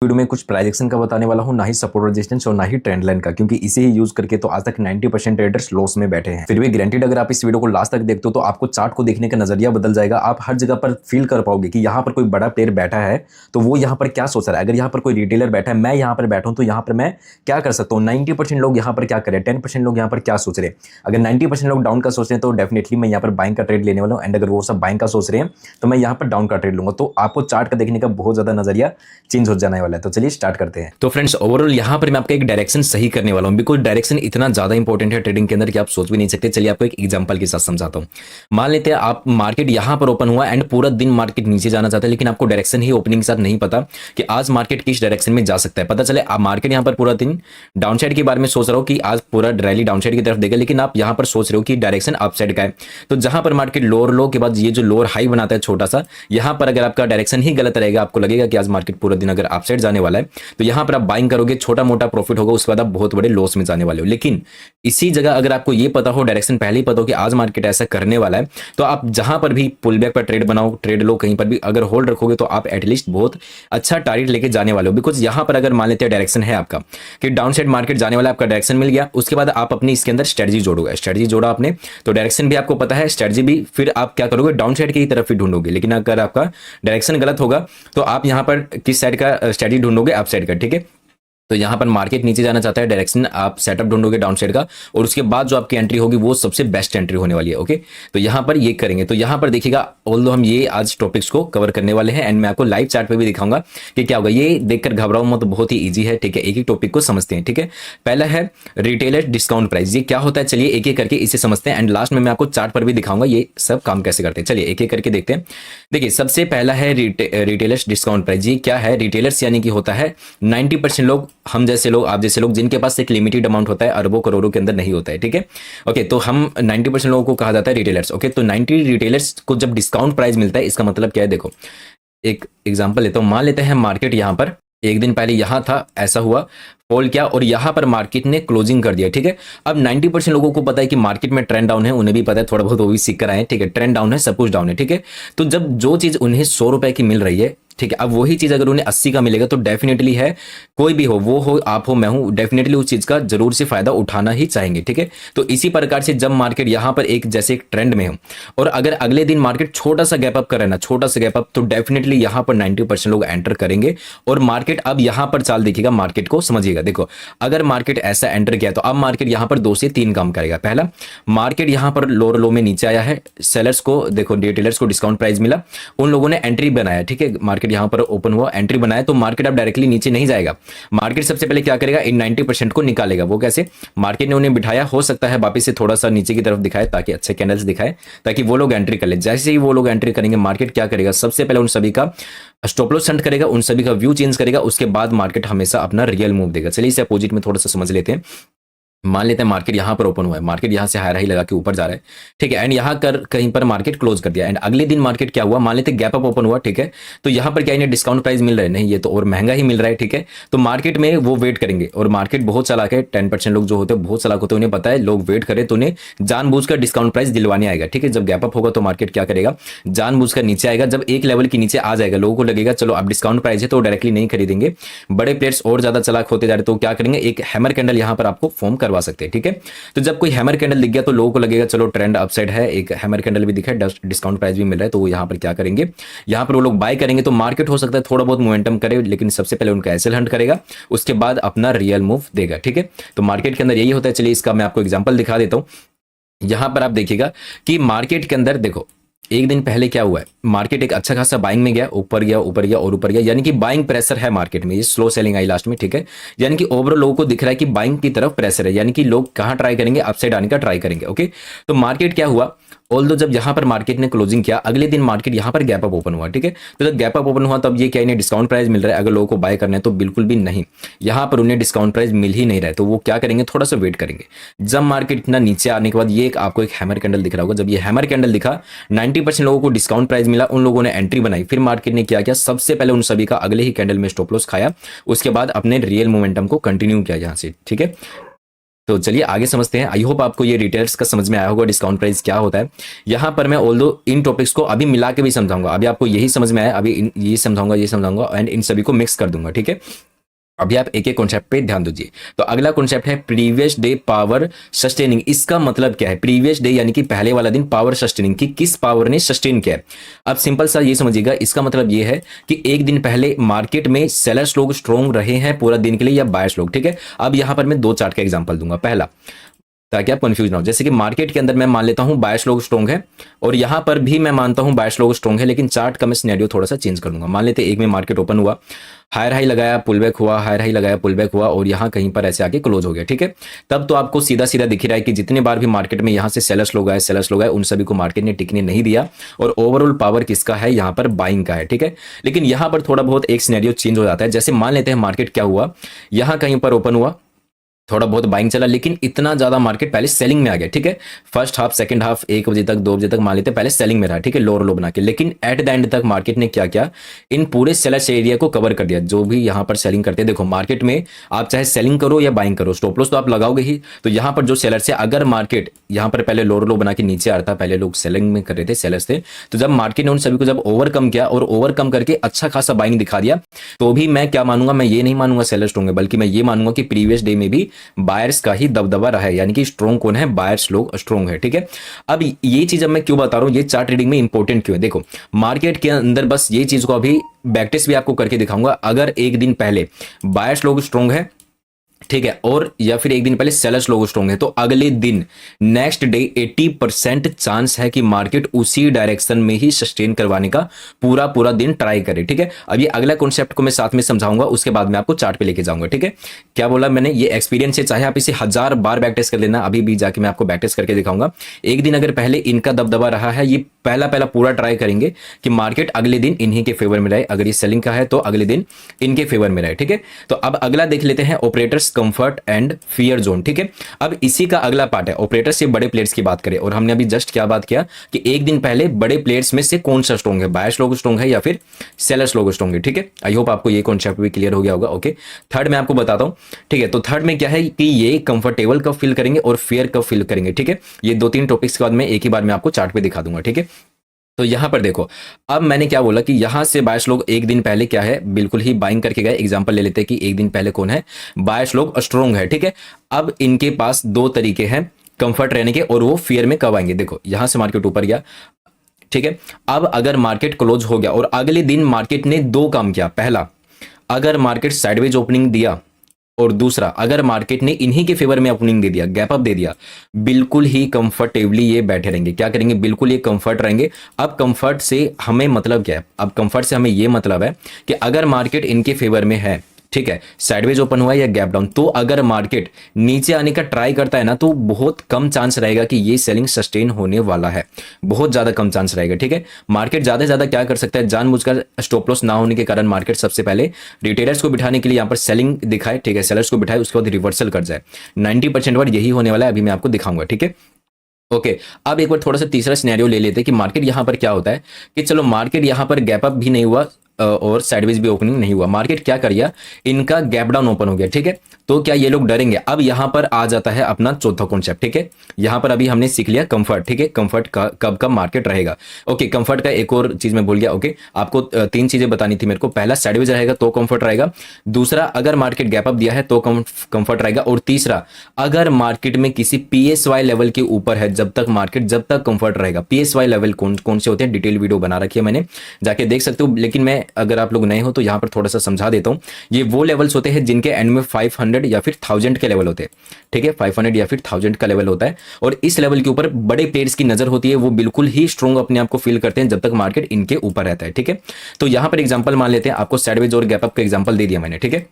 Video में कुछ प्राइजेक्शन का बताने वाला हूं, ना ही सपोर्ट रेजिस्टेंस और ना ही ट्रेंड लाइन का, क्योंकि इसे ही यूज करके तो आज तक 90% ट्रेडर्स लॉस में बैठे हैं। फिर भी गारंटीड अगर आप इस वीडियो को लास्ट तक देखते हो तो आपको चार्ट को देखने का नजरिया बदल जाएगा। आप हर जगह पर फील कर पाओगे कि यहाँ पर कोई बड़ा प्लेयर बैठा है तो वो यहाँ पर क्या सोच रहा है। अगर यहाँ पर कोई रिटेलर बैठा है, मैं यहाँ पर बैठा हूँ, तो यहाँ पर मैं क्या कर सकता हूँ। 90% लोग यहाँ पर क्या करें, 10% लोग यहाँ पर क्या सोच रहे हैं। अगर 90% लोग डाउन का सोच रहे हैं तो डेफिनेटली मैं यहाँ पर बाइंग का ट्रेड लेने वाला हूँ, एंड अगर वो सब बाइंग का सोच रहे हैं तो मैं यहाँ पर डाउन का ट्रेड लूंगा। तो आपको चार्ट का देखने का बहुत ज्यादा नजरिया चेंज हो जाने वाला है। तो चलिए स्टार्ट करते हैं। तो फ्रेंड्स, ओवरऑल यहाँ पर मैं आपका एक डायरेक्शन सही करने वाला हूँ, बिकॉज डायरेक्शन इतना ज्यादा इंपॉर्टेंट है ट्रेडिंग के अंदर कि आप सोच भी नहीं सकते। चलिए आपको एक एग्जांपल के साथ समझाता हूँ। मान लेते हैं आप मार्केट यहाँ पर ओपन हुआ एंड पूरा दिन मार्केट नीचे जाना चाहता है, लेकिन आपको डायरेक्शन ही ओपनिंग के साथ नहीं पता कि आज मार्केट किस डायरेक्शन में जा सकता है। पता चले आप मार्केट यहाँ पर पूरा दिन डाउन साइड के बारे में सोच रहे हो कि आज पूरा रैली डाउन साइड की तरफ देगा, लेकिन आप यहाँ पर सोच रहे हो कि डायरेक्शन अप साइड का है। तो जहां पर मार्केट लोअर लो के बाद ये जो लोअर हाई बनाता है छोटा सा, यहाँ पर अगर आपका डायरेक्शन ही गलत रहेगा, आपको लगेगा कि आज मार्केट पूरा दिन अगर अप साइड जाने वाला है, तो यहाँ पर आप बाइंग करोगे, छोटा मोटा प्रॉफिट होगा, उसके बाद आप बहुत बड़े लॉस में जाने वाले हो। लेकिन इसी जगह अगर आपको ये पता हो, डायरेक्शन पहले ही पता हो कि आज मार्केट ऐसा करने वाला है, तो आप जहां पर भी पुल बैक पर ट्रेड बनाओ, ट्रेड लो, कहीं पर भी अगर होल्ड रखोगे तो आप एटलीस्ट बहुत अच्छा टारगेट लेके जाने वाले हो। बिकॉज यहां पर अगर मान लेते हैं डायरेक्शन है आपका कि डाउन साइड मार्केट जाने वाला, आपका डायरेक्शन मिल गया, उसके बाद आप अपनी इसके अंदर स्ट्रेटजी जोड़ोगे। स्ट्रेटजी जोड़ा आपने तो डायरेक्शन भी आपको पता है, स्ट्रेटजी भी, फिर आप क्या करोगे, डाउन साइड की तरफ ही ढूंढोगे। लेकिन अगर आपका डायरेक्शन गलत होगा तो आप यहां पर किस साइड का स्ट्रेटजी ढूंढोगे, अप साइड का। ठीक है, तो यहां पर मार्केट नीचे जाना चाहता है, डायरेक्शन आप सेटअप ढूंढोगे डाउन साइड का, और उसके बाद जो आपकी एंट्री होगी वो सबसे बेस्ट एंट्री होने वाली है। ओके, तो यहां पर ये करेंगे। तो यहां पर देखिएगा, ऑल्दो हम ये आज टॉपिक्स को कवर करने वाले हैं एंड मैं आपको लाइव चार्ट पे भी दिखाऊंगा कि क्या होगा। ये देखकर घबराओ मत, बहुत ही ईजी है। ठीक है, एक ही टॉपिक को समझते हैं। ठीक है, पहला है रिटेलर डिस्काउंट प्राइस, ये क्या होता है, चलिए एक एक करके इसे समझते हैं एंड लास्ट में मैं आपको चार्ट पर भी दिखाऊंगा ये सब काम कैसे करते हैं। चलिए एक एक करके देखते हैं। देखिए, सबसे पहला है रिटेलर्स डिस्काउंट प्राइस। ये क्या है, रिटेलर्स यानी कि होता है 90% लोग, हम जैसे लोग, आप जैसे लोग, जिनके पास एक लिमिटेड अमाउंट होता है, अरबों करोड़ों के अंदर नहीं होता है। ठीक है, ओके, तो हम 90% लोगों को कहा जाता है रिटेलर्स। ओके, तो 90 रिटेलर्स को जब डिस्काउंट प्राइस मिलता है, इसका मतलब क्या है, देखो एक एग्जांपल लेता हूं। मान लेते हैं मार्केट यहां पर एक दिन पहले यहां था, ऐसा हुआ, फॉल किया और यहां पर मार्केट ने क्लोजिंग कर दिया। ठीक है, अब 90% लोगों को पता है कि मार्केट में ट्रेंड डाउन है, उन्हें भी पता है, थोड़ा बहुत वो भी सीख कर आए। ठीक है, ट्रेंड डाउन है, सब कुछ डाउन है। ठीक है, तो जब जो चीज उन्हें 100 रुपए की मिल रही है, ठीक है, अब वही चीज अगर उन्हें 80 का मिलेगा तो डेफिनेटली है, कोई भी हो, वो हो, आप हो, मैं हूं, डेफिनेटली उस चीज का जरूर से फायदा उठाना ही चाहेंगे। ठीक है, तो इसी प्रकार से जब मार्केट यहां पर एक जैसे एक ट्रेंड में हो और अगर अगले दिन मार्केट छोटा सा गैप अप करे ना, छोटा सा गैप अप, तो डेफिनेटली यहां पर 90% लोग एंटर करेंगे और मार्केट अब यहां पर चाल देखिएगा, मार्केट को समझिएगा। देखो, अगर मार्केट ऐसा एंटर किया तो अब मार्केट यहां पर 2 से 3 काम करेगा। पहला, मार्केट यहां पर लोअर लो में नीचे आया है, सेलर्स को देखो, रिटेलर्स को डिस्काउंट प्राइस मिला, उन लोगों ने एंट्री बनाया। ठीक है, मार्केट यहां पर ओपन हुआ, एंट्री बनाया, तो मार्केट अब डायरेक्टली नीचे नहीं जाएगा। मार्केट सबसे पहले क्या करेगा, इन 90% को निकालेगा। वो कैसे, मार्केट ने उन्हें बिठाया, हो सकता है वापस से थोड़ा सा नीचे की तरफ दिखाए ताकि अच्छे कैंडल्स दिखाए, ताकि वो लोग एंट्री कर ले। जैसे ही वो लोग एंट्री करेंगे, मार्केट क्या करेगा, सबसे पहले उन सभी का स्टॉप लॉस सेट करेगा, उन सभी का व्यू चेंज करेगा, उसके बाद मार्केट हमेशा अपना रियल मूव देगा। चलिए इसे अपोजिट में थोड़ा सा समझ लेते हैं। मान लेते हैं मार्केट यहां पर ओपन हुआ है, मार्केट यहां से हाई हाई लगा के ऊपर जा रहा है। ठीक है, एंड यहां कर कहीं पर मार्केट क्लोज कर दिया एंड अगले दिन मार्केट क्या हुआ, मान लेते गैप अप ओपन हुआ। ठीक है, तो यहां पर क्या इन्हें डिस्काउंट प्राइस मिल रहा है, नहीं, ये तो और महंगा ही मिल रहा है। ठीक है, तो मार्केट में वो वेट करेंगे और मार्केट बहुत चालाक है, 10% लोग जो होते हैं बहुत चालाक होते हैं, उन्हें पता है लोग वेट करें तो उन्हें जानबूझकर डिस्काउंट प्राइस दिलवाने आएगा। ठीक है, जब गैप अप होगा तो मार्केट क्या करेगा, जानबूझकर नीचे आएगा। जब एक लेवल के नीचे आ जाएगा, लोगों को लगेगा चलो अब डिस्काउंट प्राइस है, तो डायरेक्टली नहीं खरीदेंगे। बड़े प्लेयर्स और ज्यादा चालाक होते जा रहे तो क्या करेंगे, एक हैमर कैंडल यहां पर आपको फॉर्म करवा सकते हैं। ठीक है, तो जब कोई हैमर कैंडल दिख गया तो लोगों को लगेगा चलो ट्रेंड अपसाइड है, एक हैमर कैंडल भी दिखा है, डिस्काउंट प्राइस भी मिल रहा है, तो वो यहां पर क्या करेंगे, यहां पर वो लोग बाय करेंगे। तो मार्केट हो सकता है थोड़ा बहुत मोमेंटम करे, लेकिन सबसे पहले उनका एसएल हंट करेगा, उसके बाद अपना रियल मूव देगा। ठीक है, तो मार्केट के अंदर यही होता है। चलिए इसका मैं आपको एग्जांपल दिखा देता हूं। यहां पर आप देखिएगा कि मार्केट के अंदर देखो, एक दिन पहले क्या हुआ है, मार्केट एक अच्छा खासा बाइंग में गया, ऊपर गया, ऊपर गया और ऊपर गया, यानी कि बाइंग प्रेशर है मार्केट में, ये स्लो सेलिंग आई लास्ट में। ठीक है, यानी कि ओवरऑल लोगों को दिख रहा है कि बाइंग की तरफ प्रेशर है, यानी कि लोग कहां ट्राई करेंगे, अपसाइड आने का ट्राई करेंगे। ओके, तो मार्केट क्या हुआ, ऑल्दो जब यहां पर मार्केट ने क्लोजिंग किया, अगले दिन मार्केट यहां पर गैप अप ओपन हुआ। ठीक है, तो जब गैप अप ओपन हुआ तब ये क्या इन्हें डिस्काउंट प्राइस मिल रहा है, अगर लोगों को बाय करना है तो बिल्कुल भी नहीं, यहां पर उन्हें डिस्काउंट प्राइस मिल ही नहीं रहा है, तो वो क्या करेंगे, थोड़ा सा वेट करेंगे। जब मार्केट इतना नीचे आने के बाद ये आपको एक हैमर कैंडल दिख रहा होगा, जब ये हैमर कैंडल दिखा, 90% लोगों को डिस्काउंट प्राइस मिला, उन लोगों ने एंट्री बनाई, फिर मार्केट ने क्या किया, सबसे पहले उन सभी का अगले ही कैंडल में स्टॉप लॉस खाया, उसके बाद अपने रियल मोमेंटम को कंटिन्यू किया यहां से। ठीक है, तो चलिए आगे समझते हैं। आई होप आपको ये डिटेल्स का समझ में आया होगा, डिस्काउंट प्राइस क्या होता है। यहाँ पर मैं ऑल्दो इन टॉपिक्स को अभी मिला के भी समझाऊंगा, अभी आपको यही समझ में आया, अभी ये समझाऊंगा एंड इन सभी को मिक्स कर दूंगा, ठीक है। अभी आप एक एक कॉन्सेप्ट पे ध्यान दीजिए। तो अगला कॉन्सेप्ट है प्रीवियस डे पावर सस्टेनिंग। इसका मतलब क्या है? प्रीवियस डे यानी कि पहले वाला दिन पावर सस्टेनिंग की किस पावर ने सस्टेन किया है। अब सिंपल सा ये समझिएगा, इसका मतलब ये है कि एक दिन पहले मार्केट में सेलर्स लोग स्ट्रॉन्ग रहे हैं पूरा दिन के लिए या बायर्स लोग, ठीक है। अब यहां पर मैं 2 चार्ट का एग्जांपल दूंगा। पहला, ताकि आप कंफ्यूज ना हो, जैसे कि मार्केट के अंदर मैं मान लेता हूं बायर्स लोग स्ट्रॉन्ग है और यहां पर भी मैं मानता हूं बायर्स लोग स्ट्रॉन्ग है, लेकिन चार्ट का मैं सिनेरियो थोड़ा सा चेंज कर दूंगा। मान लेते हैं एक में मार्केट ओपन हुआ, हायर हाई लगाया, पुल बैक हुआ, हायर हाई लगाया, पुल बैक हुआ और यहां कहीं पर ऐसे आके क्लोज हो गया, ठीक है। तब तो आपको सीधा सीधा दिख रहा है कि जितने बार भी मार्केट में यहां से सेलर्स लोग आए उन सभी को मार्केट ने टिकने नहीं दिया और ओवरऑल पावर किसका है? यहां पर बाइंग का है, ठीक है। लेकिन यहां पर थोड़ा बहुत एक सिनेरियो चेंज हो जाता है। जैसे मान लेते हैं मार्केट क्या हुआ, यहां कहीं पर ओपन हुआ, थोड़ा बहुत बाइंग चला, लेकिन इतना ज्यादा मार्केट पहले सेलिंग में आ गया, ठीक है। फर्स्ट हाफ, सेकंड हाफ, 1 बजे तक, 2 बजे तक मान लेते पहले सेलिंग में रहा, ठीक है, लोअर लो बना के। लेकिन एट द एंड तक मार्केट ने क्या किया? इन पूरे सेलर्स एरिया को कवर कर दिया, जो भी यहां पर सेलिंग करते हैं। देखो मार्केट में आप चाहे सेलिंग करो या बाइंग करो, स्टॉप लॉस तो आप लगाओगे ही। तो यहां पर जो सेलर्स है, अगर मार्केट यहां पर पहले लोअर लो बना के नीचे आ रहा था, पहले लोग सेलिंग में कर रहे थे, सेलर्स थे, तो जब मार्केट ने उन सभी को जब ओवरकम किया और ओवरकम करके अच्छा खासा बाइंग दिखा दिया, तो भी मैं क्या मानूंगा? मैं ये नहीं मानूंगा सेलर्स स्ट्रॉन्ग है, बल्कि मैं ये मानूंगा कि प्रीवियस डे में भी बायर्स का ही दबदबा रहा है, यानी कि स्ट्रॉन्ग कौन है? बायर्स लोग स्ट्रॉन्ग है, ठीक है। अब ये चीज अब मैं क्यों बता रहा हूं, ये चार्ट रीडिंग में इंपॉर्टेंट क्यों है? देखो मार्केट के अंदर बस ये चीज को अभी बैक टेस्ट भी आपको करके दिखाऊंगा। अगर एक दिन पहले बायर्स लोग स्ट्रॉन्ग है, ठीक है, और या फिर एक दिन पहले सेलर्स लोग स्ट्रॉन्ग है, तो अगले दिन नेक्स्ट डे 80% चांस है कि मार्केट उसी डायरेक्शन में ही सस्टेन करवाने का पूरा पूरा दिन ट्राई करे, ठीक है। अब ये अगला कॉन्सेप्ट को मैं साथ में समझाऊंगा, उसके बाद मैं आपको चार्ट पे लेके जाऊंगा, ठीक है। क्या बोला मैंने? ये एक्सपीरियंस है, चाहे आप इसे 1000 बार बैक टेस्ट कर लेना, अभी भी जाके मैं आपको बैक टेस्ट करके दिखाऊंगा। एक दिन अगर पहले इनका दबदबा रहा है, ये पहला पूरा ट्राई करेंगे कि मार्केट अगले दिन इन्हीं के फेवर में रहे। अगर ये सेलिंग का है तो अगले दिन इनके फेवर में रहे, ठीक है। तो अब अगला देख लेते हैं operators comfort and fear zone, ठीक है। अब इसी का अगला पार्ट है ऑपरेटर से बड़े प्लेयर्स की बात करें, और हमने अभी जस्ट क्या बात किया कि एक दिन पहले बड़े प्लेयर्स में से कौन सा स्ट्रॉन्ग है? बायर्स लोग स्ट्रॉन्ग है या फिर सेलर्स लोग स्ट्रॉन्ग है, ठीक है। आई होप आपको ये कॉन्सेप्ट भी क्लियर हो गया होगा। ओके, थर्ड मैं आपको बताता हूं, ठीक है। तो थर्ड में क्या है कि ये कंफर्टेबल कब फील करेंगे और फियर कब फील करेंगे, ठीक है। ये 2-3 टॉपिक्स के बाद मैं एक ही बार में आपको चार्ट पे दिखा दूंगा, ठीक है। तो यहां पर देखो, अब मैंने क्या बोला कि यहां से बायर्स लोग एक दिन पहले क्या है, बिल्कुल ही बाइंग करके गए। एग्जांपल ले लेते हैं कि एक दिन पहले कौन है? बायर्स लोग स्ट्रॉन्ग है, ठीक है। अब इनके पास 2 तरीके हैं कंफर्ट रहने के, और वो फियर में कब आएंगे? देखो यहां से मार्केट ऊपर गया, ठीक है। अब अगर मार्केट क्लोज हो गया और अगले दिन मार्केट ने 2 काम किया। पहला, अगर मार्केट साइडवेज ओपनिंग दिया, और दूसरा अगर मार्केट ने इन्हीं के फेवर में ओपनिंग दे दिया, गैप अप दे दिया, बिल्कुल ही कंफर्टेबली ये बैठे रहेंगे। क्या करेंगे? बिल्कुल ये कंफर्ट रहेंगे। अब कंफर्ट से हमें मतलब क्या है? अब कंफर्ट से हमें ये मतलब है कि अगर मार्केट इनके फेवर में है, ठीक है, साइडवेज ओपन हुआ या गैप डाउन, तो अगर मार्केट नीचे आने का ट्राई करता है ना, तो बहुत कम चांस रहेगा कि ये सेलिंग सस्टेन होने वाला है, बहुत ज्यादा कम चांस रहेगा, ठीक है। मार्केट ज्यादा से ज्यादा क्या कर सकता है? जानबूझकर स्टॉप लॉस ना होने के कारण मार्केट सबसे पहले रिटेलर्स को बिठाने के लिए यहाँ पर सेलिंग दिखाए, ठीक है, सेलर्स को बिठाए, उसके बाद रिवर्सल कर जाए। 90% बार यही होने वाला है, अभी मैं आपको दिखाऊंगा, ठीक है। ओके, अब एक बार थोड़ा सा तीसरा सिनेरियो ले लेते हैं कि मार्केट यहां पर क्या होता है कि चलो मार्केट यहां पर गैप अप भी नहीं हुआ और साइडवेज भी ओपनिंग नहीं हुआ, मार्केट क्या कर गया? इनका गैप डाउन ओपन हो गया, ठीक है। तो क्या ये लोग डरेंगे? अब यहां पर आ जाता है अपना चौथा कॉन्सेप्ट, ठीक है। यहां पर अभी हमने सीख लिया कंफर्ट, ठीक है, कंफर्ट का कब कब मार्केट रहेगा। ओके, कंफर्ट का एक और चीज मैं भूल गया। ओके, आपको 3 चीजें बतानी थी मेरे को। पहला, साइडवेज रहेगा तो कंफर्ट रहेगा। दूसरा, अगर मार्केट गैप अप दिया है तो कंफर्ट रहेगा। और तीसरा, अगर मार्केट में किसी पीएसवाई लेवल के ऊपर है, जब तक कंफर्ट रहेगा। पीएसवाई लेवल कौन कौन से होते हैं? डिटेल वीडियो बना रखी है मैंने, जाके देख सकते हो। लेकिन मैं, अगर आप लोग नए हो तो यहां पर थोड़ा सा समझा देता हूं। ये वो लेवल्स होते हैं जिनके एंड में 500 या फिर 1000 के लेवल होते हैं, ठीक है। 500 या फिर 1000 का लेवल होता है, और इस लेवल के ऊपर बड़े प्लेयर्स की नजर होती है। वो बिल्कुल ही स्ट्रॉन्ग अपने आप को फील करते हैं जब तक मार्केट इनके ऊपर रहता है, ठीक है। तो यहां पर एग्जांपल मान लेते हैं, आपको साइडवेज और गैप अप का एग्जांपल दे दिया मैंने, ठीक है।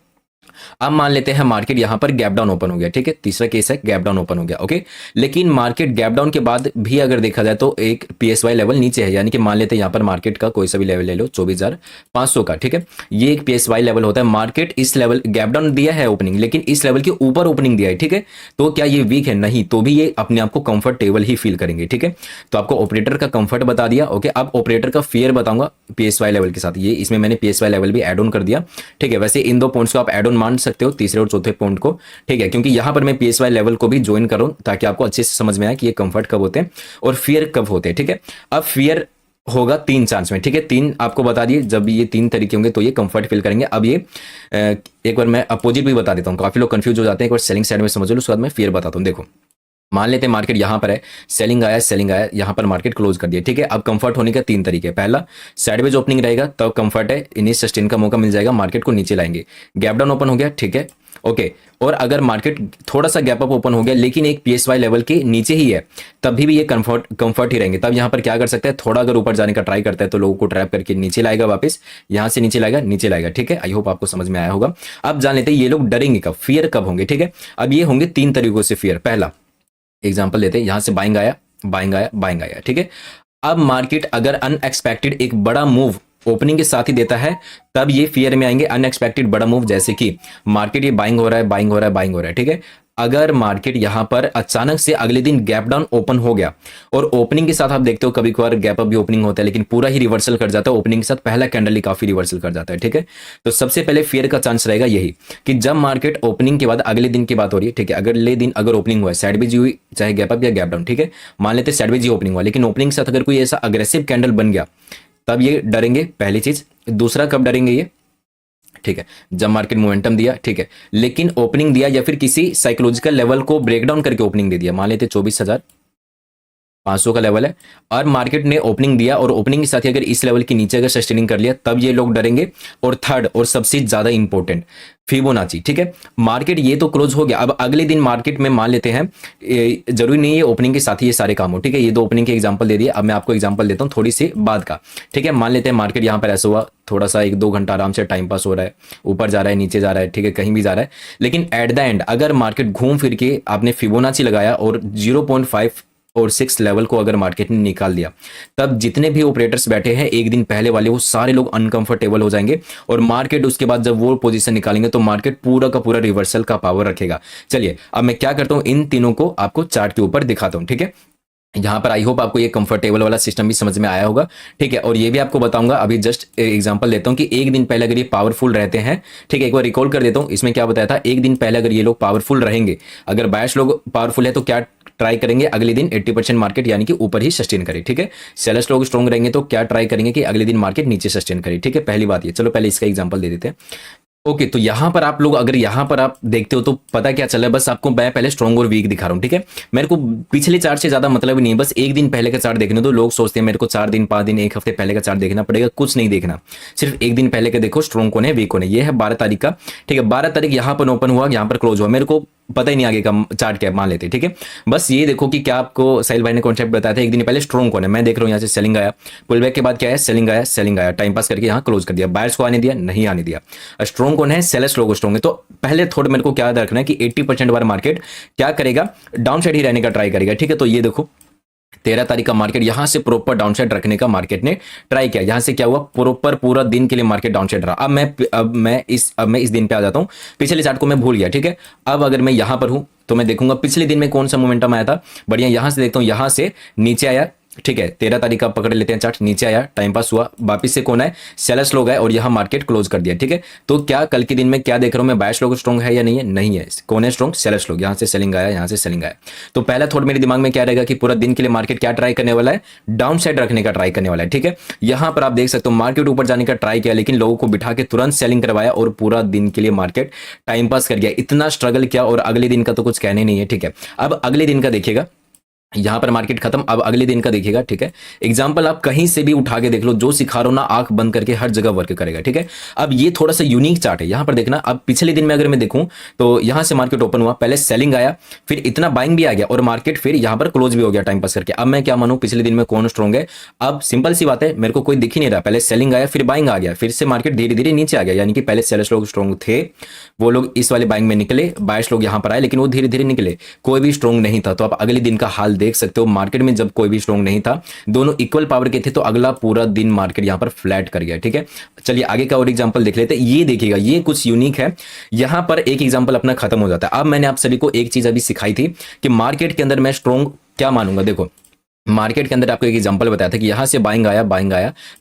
अब मान लेते हैं मार्केट यहां पर गैप डाउन ओपन हो गया, ठीक है। तीसरा केस है गैप डाउन ओपन हो गया, ओके। लेकिन मार्केट गैप डाउन के बाद भी अगर देखा जाए तो एक पीएसवाई लेवल नीचे है, यानी कि मान लेते हैं यहां पर मार्केट का कोई सा भी लेवल ले लो, 24,500 का, ठीक है। ये एक पीएसवाई लेवल होता है। मार्केट इस लेवल गैप डाउन दिया है ओपनिंग, लेकिन इस लेवल के ऊपर ओपनिंग दिया है, ठीक है। तो क्या ये वीक है? नहीं, तो भी ये अपने आप को कंफर्टेबल ही फील करेंगे, ठीक है। तो आपको ऑपरेटर का कंफर्ट बता दिया, ओके। अब ऑपरेटर का फियर बताऊंगा पीएसवाई लेवल के साथ। ये इसमें मैंने पीएसवाई लेवल भी एड ऑन कर दिया, ठीक है। वैसे इन 2 पॉइंट्स को आप एड ऑन मान सकते हो तीसरे और चौथे पॉइंट को, ठीक है, क्योंकि यहाँ पर मैं पीएसवाई लेवल को भी ज्वाइन करूँ ताकि आपको अच्छे से समझ में आए कि ये कंफर्ट कब होते हैं और फियर कब होते हैं, ठीक है। अब फियर होगा 3 चांस में, ठीक है, 3 आपको बता दिए, जब ये 3 तरीके होंगे तो ये कंफर्ट फील करेंगे। अब ये एक बार मैं अपोजिट भी बता देता हूँ, काफी लोग कंफ्यूज हो जाते हैं, एक बार सेलिंग साइड में समझ लो, उसके बाद मैं फियर बताता हूँ। देखो मान लेते हैं मार्केट यहाँ पर है, सेलिंग आया, यहाँ पर मार्केट क्लोज कर दिया, ठीक है। अब कंफर्ट होने का 3 तरीके, पहला साइडवेज ओपनिंग रहेगा तब कंफर्ट है, इन्हें सस्टेन का मौका मिल जाएगा, मार्केट को नीचे लाएंगे। गैप डाउन ओपन हो गया, ठीक है, ओके। और अगर मार्केट थोड़ा सा गैप अप ओपन हो गया लेकिन एक पीएसवाई लेवल के नीचे ही है, तभी भी ये कंफर्ट ही रहेंगे। तब यहाँ पर क्या कर सकते हैं, थोड़ा अगर ऊपर जाने का ट्राई करता है तो लोगों को ट्रैप करके नीचे लाएगा, वापस यहाँ से नीचे लाएगा, ठीक है। आई होप आपको समझ में आया होगा। अब जान लेते हैं ये लोग डरेंगे कब, फियर कब होंगे, ठीक है। अब ये होंगे 3 तरीकों से फियर। पहला एग्जाम्पल लेते हैं, यहां से बाइंग आया, ठीक है। अब मार्केट अगर अनएक्सपेक्टेड एक बड़ा मूव ओपनिंग के साथ ही देता है, तब ये फियर में आएंगे। अनएक्सपेक्टेड बड़ा मूव, जैसे कि मार्केट ये बाइंग हो रहा है, ठीक है। अगर मार्केट यहां पर अचानक से अगले दिन गैप डाउन ओपन हो गया और ओपनिंग के साथ आप देखते हो कभी कभार गैप अप भी ओपनिंग होता है लेकिन पूरा ही रिवर्सल कर जाता है, ओपनिंग के साथ पहला कैंडल ही काफी रिवर्सल कर जाता है, ठीक है। तो सबसे पहले फियर का चांस रहेगा यही कि जब मार्केट ओपनिंग के बाद अगले दिन की बात हो रही है, ठीक है, अगले दिन अगर ओपनिंग हुआ है साइडवेज हुई, चाहे गैप अप या गैप डाउन, ठीक है, मान लेते हैं साइडवेज ही ओपनिंग हुआ, लेकिन ओपनिंग के साथ अगर कोई ऐसा अग्रेसिव कैंडल बन गया तब ये डरेंगे, पहली चीज। दूसरा कब डरेंगे ये, ठीक है, जब मार्केट मोमेंटम दिया, ठीक है, लेकिन ओपनिंग दिया या फिर किसी साइकोलॉजिकल लेवल को ब्रेक डाउन करके ओपनिंग दे दिया, मान लेते 24,500 का लेवल है और मार्केट ने ओपनिंग दिया और ओपनिंग के साथ ही अगर इस लेवल के नीचे अगर सस्टेनिंग कर लिया तब ये लोग डरेंगे। और थर्ड और सबसे ज्यादा इंपॉर्टेंट फिबोनाची, ठीक है, मार्केट ये तो क्लोज हो गया, अब अगले दिन मार्केट में मान लेते हैं जरूरी नहीं है ओपनिंग के साथ ही ये सारे काम हो, ठीक है, ये 2 ओपनिंग के एग्जांपल दे दिए। अब मैं आपको एग्जांपल देता हूं थोड़ी सी बाद का, ठीक है। मान लेते हैं मार्केट यहां पर ऐसा हुआ, थोड़ा सा 1-2 घंटा आराम से टाइम पास हो रहा है, ऊपर जा रहा है, नीचे जा रहा है, ठीक है, कहीं भी जा रहा है, लेकिन एट द एंड अगर मार्केट घूम फिर के आपने फिबोनाची लगाया और 0.5 और 6 लेवल को अगर मार्केट ने निकाल दिया, तब जितने भी ऑपरेटर्स बैठे हैं एक दिन पहले वाले, वो सारे लोग अनकंफर्टेबल हो जाएंगे और मार्केट उसके बाद जब वो पोजीशन निकालेंगे तो मार्केट पूरा का पूरा रिवर्सल का पावर रखेगा। चलिए अब मैं क्या करता हूं, इन तीनों को आपको चार्ट के ऊपर दिखाता हूं, ठीक है। यहाँ पर आई होप आपको ये कंफर्टेबल वाला सिस्टम भी समझ में आया होगा, ठीक है। और ये भी आपको बताऊंगा, अभी जस्ट एग्जांपल देता हूँ कि एक दिन पहले अगर ये पावरफुल रहते हैं, ठीक है, एक बार रिकॉल कर देता हूँ, इसमें क्या बताया था, एक दिन पहले अगर ये लोग पावरफुल रहेंगे, अगर बायर्स लोग पावरफुल है तो क्या ट्राई करेंगे, अगले दिन 80% मार्केट यानी कि ऊपर ही सस्टेन करे, ठीक है। सेलर्स लोग स्ट्रॉन्ग रहेंगे तो क्या ट्राई करेंगे कि अगले दिन मार्केट नीचे सस्टेन करे, ठीक है, पहली बात ये। चलो पहले इसका एग्जांपल दे देते हैं। ओके तो यहां पर आप लोग अगर यहां पर आप देखते हो तो पता क्या चल रहा है, बस आपको मैं पहले स्ट्रॉन्ग और वीक दिखा रहा हूं, ठीक है। मेरे को पिछले चार्ट से ज्यादा मतलब नहीं, बस एक दिन पहले का चार्ट देखने दो। लोग सोचते हैं मेरे को 4 दिन 5 दिन 1 हफ्ते पहले का चार्ट देखना पड़ेगा, कुछ नहीं देखना, सिर्फ एक दिन पहले का देखो, स्ट्रॉन्ग कौन है वीक कौन है। ये है 12 तारीख का, ठीक है, 12 तारीख यहां पर ओपन हुआ, यहां पर क्लोज हुआ, मेरे को पता ही नहीं आगे का चार्ट क्या मान लेते, ठीक है। बस ये देखो कि क्या आपको साहिल भाई ने कॉन्सेप्ट बताया था, एक दिन पहले स्ट्रॉन्ग कौन है, मैं देख रहा हूं यहाँ से सेलिंग आया, पुल बैक के बाद क्या है, सेलिंग आया, टाइम पास करके यहाँ क्लोज कर दिया, बायर्स को आने दिया, नहीं आने दिया। स्ट्रॉन्ग कौन है, सेलर्स लोग स्ट्रॉन्ग है। तो पहले थोड़ा मेरे को क्या याद रखना है कि 80% बार मार्केट क्या करेगा, डाउन साइड ही रहने का ट्राई करेगा, ठीक है। तो ये देखो 13 तारीख का मार्केट यहां से प्रॉपर डाउनसाइड रखने का मार्केट ने ट्राई किया, यहां से क्या हुआ, प्रॉपर पूरा दिन के लिए मार्केट डाउनसाइड रहा। अब मैं इस दिन पे आ जाता हूं, पिछले चार्ट को मैं भूल गया, ठीक है। अब अगर मैं यहां पर हूं तो मैं देखूंगा पिछले दिन में कौन सा मोमेंटम आया था, बढ़िया, यहां से देखता हूं, यहां से नीचे आया, ठीक है, 13 तारीख का पकड़ लेते हैं चार्ट, नीचे आया, टाइम पास हुआ, वापिस से कौन है, सेलर्स लोग आए और यहां मार्केट क्लोज कर दिया, ठीक है। तो क्या कल के दिन में क्या देख रहा हूं मैं, बायर्स लोग स्ट्रॉन्ग है या नहीं है, नहीं है, कौन है स्ट्रॉन्ग, सेलर्स लोग, यहां से सेलिंग आया, यहां से सेलिंग आया। तो पहला थॉट मेरे दिमाग में क्या रहेगा कि पूरा दिन के लिए मार्केट क्या ट्राई करने वाला है, डाउन साइड रखने का ट्राई करने वाला है, ठीक है। यहां पर आप देख सकते हो मार्केट ऊपर जाने का ट्राई किया लेकिन लोगों को बिठा के तुरंत सेलिंग करवाया और पूरा दिन के लिए मार्केट टाइम पास कर गया, इतना स्ट्रगल किया और अगले दिन का तो कुछ कहने नहीं है, ठीक है। अब अगले दिन का देखिएगा, यहां पर मार्केट खत्म, अब अगले दिन का देखिएगा, ठीक है। एग्जांपल आप कहीं से भी उठा के देख लो, जो सिखा रहा हूं ना आंख बंद करके हर जगह वर्क करेगा, ठीक है। अब ये थोड़ा सा यूनिक चार्ट है, यहां पर देखना, अब पिछले दिन में अगर मैं देखूं तो यहां से मार्केट ओपन हुआ, पहले सेलिंग आया, फिर इतना बाइंग भी आ गया और मार्केट फिर यहां पर क्लोज भी हो गया टाइम पास करके। अब मैं क्या मानूं पिछले दिन में कौन स्ट्रॉन्ग है, अब सिंपल सी बात है, मेरे को कोई दिख ही नहीं रहा, पहले सेलिंग आया फिर बाइंग आ गया, फिर से मार्केट धीरे धीरे नीचे आ गया, यानी कि पहले सेलर्स लोग स्ट्रॉन्ग थे, वो लोग इस वाले बाइंग में निकले, बायर्स लोग यहां पर आए लेकिन वो धीरे धीरे निकले, कोई भी स्ट्रॉन्ग नहीं था। तो आप अगले दिन का हाल देख सकते हो, मार्केट में जब कोई भी स्ट्रॉन्ग नहीं था, दोनों इक्वल पावर के थे, तो अगला पूरा दिन मार्केट यहां पर फ्लैट कर गया, ठीक है। चलिए आगे का और एग्जांपल देख लेते हैं, ये देखिएगा, ये कुछ यूनिक है, यहां पर एक एग्जांपल अपना खत्म हो जाता है। अब मैंने आप सभी को एक चीज अभी सिखाई थी कि मार्केट के अंदर मैं स्ट्रॉन्ग क्या मानूंगा, देखो मार्केट के अंदर आपको एक एग्जांपल बताया था कि यहां से बाइंग आया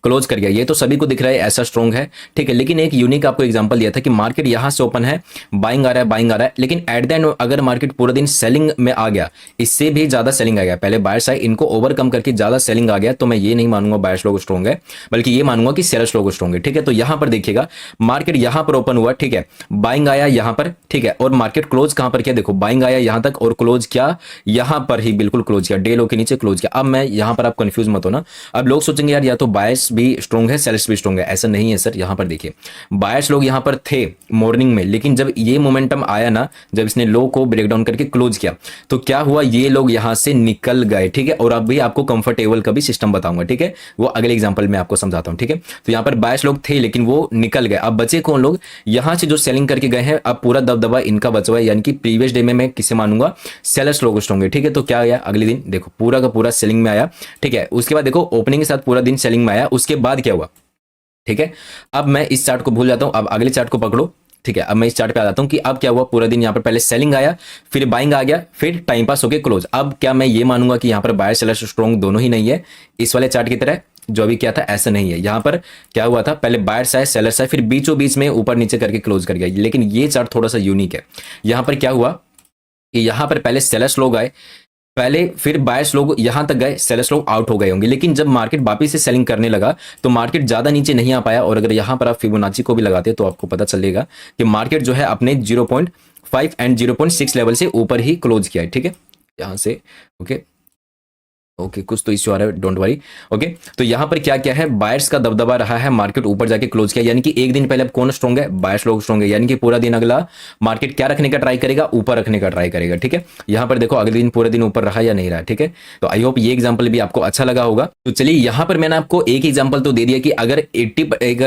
क्लोज कर गया, ये तो सभी को दिख रहा है ऐसा स्ट्रॉन्ग है, ठीक है। लेकिन एक यूनिक आपको एग्जांपल दिया था कि मार्केट यहां से ओपन है, बाइंग आ रहा है, लेकिन एट द एंड अगर मार्केट पूरा दिन सेलिंग में आ गया, इससे भी ज्यादा सेलिंग आ गया, पहले बायर्स आए इनको ओवरकम करके ज्यादा सेलिंग आ गया, तो मैं ये नहीं मानूंगा बायर्स लोग स्ट्रॉन्ग है, बल्कि ये मानूंगा कि सेलर्स लोग स्ट्रॉन्ग है, ठीक है। तो यहां पर देखिएगा मार्केट यहां पर ओपन हुआ, ठीक है, बाइंग आया यहां पर, ठीक है, और मार्केट क्लोज कहां पर किया, देखो बाइंग आया यहां तक और क्लोज किया यहां पर ही, बिल्कुल क्लोज किया, डे लो के नीचे क्लोज किया। अब मैं यहां पर कंफ्यूज मत होना, अब लोग सोचेंगे यार या तो बायर्स भी स्ट्रॉन्ग है सेलर्स भी स्ट्रॉन्ग है, ऐसा नहीं है सर। यहां पर देखिए बायर्स लोग यहां पर थे मॉर्निंग में, लेकिन जब ये मोमेंटम आया ना, जब इसने लो को ब्रेक डाउन करके क्लोज किया, तो क्या हुआ, ये लोग यहां से निकल गए, ठीक है। और अब भी आपको कंफर्टेबल का भी सिस्टम बताऊंगा, ठीक है, वो अगले एग्जांपल में आपको समझाता हूं, ठीक है। तो यहां पर बायर्स लोग थे लेकिन वो निकल गए, अब बचे कौन लोग, यहां से जो सेलिंग करके गए हैं, अब पूरा दबदबा इनका बचा हुआ है, यानी कि प्रीवियस डे में मैं किसे मानूंगा, सेलर्स लोग स्ट्रॉन्ग है, ठीक है। तो क्या आया अगले दिन, देखो पूरा का पूरा सेलिंग में आया, ठीक है। उसके बाद देखो ओपनिंग के साथ पूरा दिन सेलिंग में आया, उसके बाद क्या हुआ, ठीक है। अब मैं इस चार्ट को भूल जाता हूं, अब अगले चार्ट को पकड़ो, ठीक है। अब मैं इस चार्ट पे आ जाता हूं कि अब क्या हुआ, पूरा दिन यहां पर पहले सेलिंग आया, फिर बाइंग आ गया, फिर टाइम पास होके क्लोज। अब क्या मैं ये मानूंगा कि यहां पर बायर सेलर स्ट्रॉन्ग दोनों ही नहीं है, इस वाले चार्ट की तरह जो अभी क्या था ऐसा नहीं है। यहां पर क्या हुआ था, पहले बायर्स आए सेलर्स आए, फिर बीचों बीच में ऊपर नीचे करके क्लोज कर गया। लेकिन ये चार्ट थोड़ा सा यूनिक है, यहां पर क्या हुआ कि यहां पर पहले सेलर्स लोग आए, पहले फिर बायर्स लोग यहां तक गए, सेलर्स लोग आउट हो गए होंगे, लेकिन जब मार्केट वापस से सेलिंग करने लगा तो मार्केट ज्यादा नीचे नहीं आ पाया। और अगर यहां पर आप फिबोनाची को भी लगाते तो आपको पता चलेगा कि मार्केट जो है अपने 0.5 एंड 0.6 लेवल से ऊपर ही क्लोज किया है, ठीक है, यहां से। ओके ओके कुछ तो इश्यू आ रहा है, डोंट वरी। ओके तो यहां पर क्या क्या है, बायर्स का दबदबा रहा है, मार्केट ऊपर जाके क्लोज किया, यानी कि एक दिन पहले अब कौन स्ट्रॉन्ग है, बायर्स लोग स्ट्रॉन्ग है, यानी कि पूरा दिन अगला मार्केट क्या रखने का ट्राई करेगा, ऊपर रखने का ट्राई करेगा, ठीक है। यहां पर देखो अगले दिन पूरे दिन ऊपर रहा या नहीं रहा, ठीक है। तो आई होप ये एग्जाम्पल भी आपको अच्छा लगा होगा। तो चलिए यहां पर मैंने आपको एक एग्जाम्पल तो दे दिया कि अगर